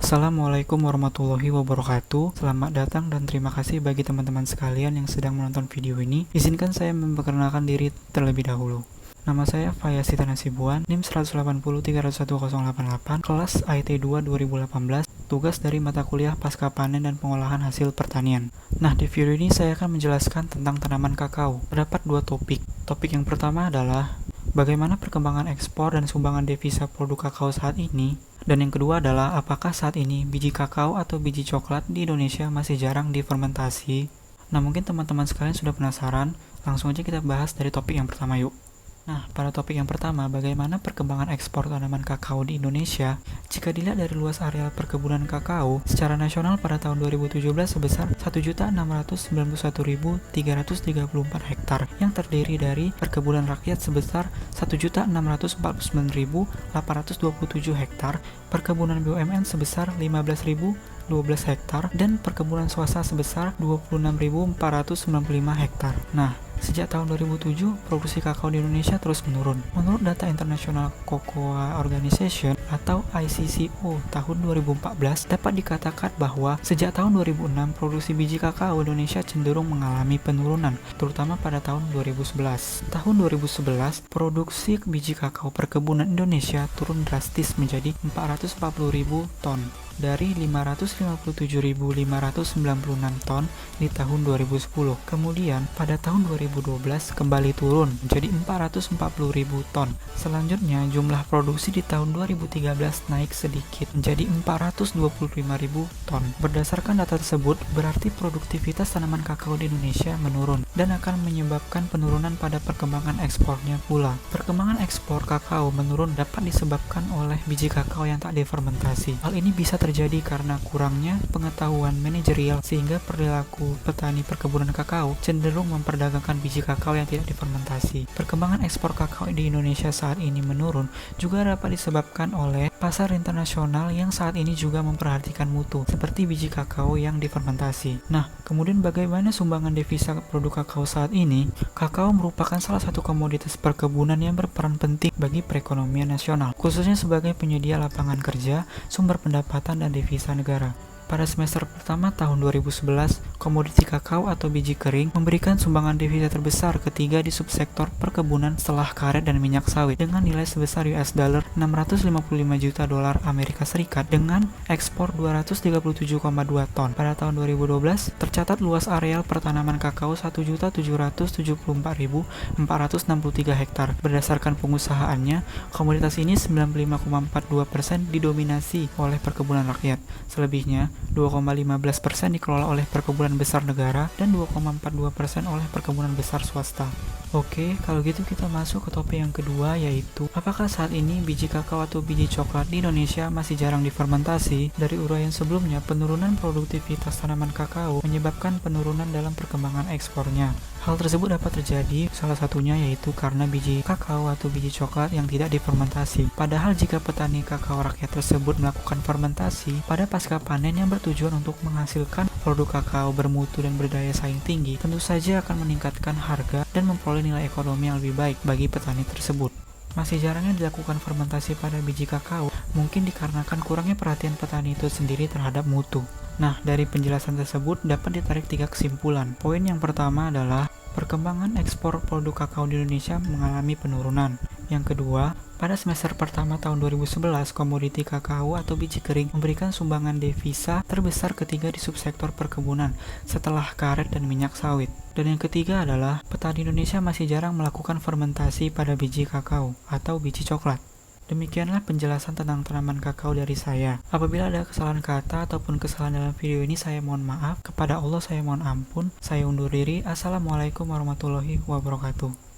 Assalamualaikum warahmatullahi wabarakatuh. Selamat datang dan terima kasih bagi teman-teman sekalian yang sedang menonton video ini. Izinkan saya memperkenalkan diri terlebih dahulu. Nama saya Fayasita Nasibuan, NIM 180301088, kelas IT2 2018, tugas dari mata kuliah pasca panen dan pengolahan hasil pertanian. Nah, di video ini saya akan menjelaskan tentang tanaman kakao. Terdapat dua topik. Topik yang pertama adalah bagaimana perkembangan ekspor dan sumbangan devisa produk kakao saat ini. Dan yang kedua adalah apakah saat ini biji kakao atau biji coklat di Indonesia masih jarang difermentasi. Nah, mungkin teman-teman sekalian sudah penasaran, langsung aja kita bahas dari topik yang pertama yuk. Nah, pada topik yang pertama, bagaimana perkembangan ekspor tanaman kakao di Indonesia? Jika dilihat dari luas areal perkebunan kakao, secara nasional pada tahun 2017 sebesar 1.691.334 hektar, yang terdiri dari perkebunan rakyat sebesar 1.649.827 hektar, perkebunan BUMN sebesar 15.012 hektar, dan perkebunan swasta sebesar 26.495 hektar. Nah, sejak tahun 2007, produksi kakao di Indonesia terus menurun. Menurut data International Cocoa Organization atau ICCO tahun 2014, dapat dikatakan bahwa sejak tahun 2006, produksi biji kakao Indonesia cenderung mengalami penurunan, terutama pada tahun 2011. Tahun 2011, produksi biji kakao perkebunan Indonesia turun drastis menjadi 440.000 ton. Dari 557.596 ton di tahun 2010. Kemudian pada tahun 2012 kembali turun menjadi 440.000 ton. Selanjutnya jumlah produksi di tahun 2013 naik sedikit menjadi 425.000 ton. Berdasarkan data tersebut, berarti produktivitas tanaman kakao di Indonesia menurun dan akan menyebabkan penurunan pada perkembangan ekspornya pula. Perkembangan ekspor kakao menurun dapat disebabkan oleh biji kakao yang tak difermentasi. Hal ini bisa terjadi karena kurangnya pengetahuan manajerial sehingga perilaku petani perkebunan kakao cenderung memperdagangkan biji kakao yang tidak difermentasi. Perkembangan ekspor kakao di Indonesia saat ini menurun juga dapat disebabkan oleh pasar internasional yang saat ini juga memperhatikan mutu seperti biji kakao yang difermentasi. Nah, kemudian bagaimana sumbangan devisa produk kakao saat ini? Kakao merupakan salah satu komoditas perkebunan yang berperan penting bagi perekonomian nasional, khususnya sebagai penyedia lapangan kerja, sumber pendapatan dan devisa negara. Pada semester pertama tahun 2011, komoditi kakao atau biji kering memberikan sumbangan devisa terbesar ketiga di subsektor perkebunan setelah karet dan minyak sawit dengan nilai sebesar US dollar 655 juta dolar Amerika Serikat dengan ekspor 237,2 ton. Pada tahun 2012, tercatat luas areal pertanaman kakao 1.774.463 hektar. Berdasarkan pengusahaannya, komoditas ini 95,42% didominasi oleh perkebunan rakyat. Selebihnya 2,15% dikelola oleh perkebunan besar negara dan 2,42% oleh perkebunan besar swasta. Oke, kalau gitu kita masuk ke topik yang kedua, yaitu apakah saat ini biji kakao atau biji coklat di Indonesia masih jarang difermentasi? Dari uraian sebelumnya, penurunan produktivitas tanaman kakao menyebabkan penurunan dalam perkembangan ekspornya. Hal tersebut dapat terjadi salah satunya yaitu karena biji kakao atau biji coklat yang tidak difermentasi. Padahal jika petani kakao rakyat tersebut melakukan fermentasi pada pasca panen yang bertujuan untuk menghasilkan produk kakao bermutu dan berdaya saing tinggi, tentu saja akan meningkatkan harga dan memperoleh nilai ekonomi yang lebih baik bagi petani tersebut. Masih jarangnya dilakukan fermentasi pada biji kakao mungkin dikarenakan kurangnya perhatian petani itu sendiri terhadap mutu. Nah, dari penjelasan tersebut dapat ditarik 3 kesimpulan. Poin yang pertama adalah perkembangan ekspor produk kakao di Indonesia mengalami penurunan. Yang kedua, pada semester pertama tahun 2011, komoditi kakao atau biji kering memberikan sumbangan devisa terbesar ketiga di subsektor perkebunan setelah karet dan minyak sawit. Dan yang ketiga adalah petani Indonesia masih jarang melakukan fermentasi pada biji kakao atau biji coklat. Demikianlah penjelasan tentang tanaman kakao dari saya. Apabila ada kesalahan kata ataupun kesalahan dalam video ini, saya mohon maaf. Kepada Allah saya mohon ampun. Saya undur diri. Assalamualaikum warahmatullahi wabarakatuh.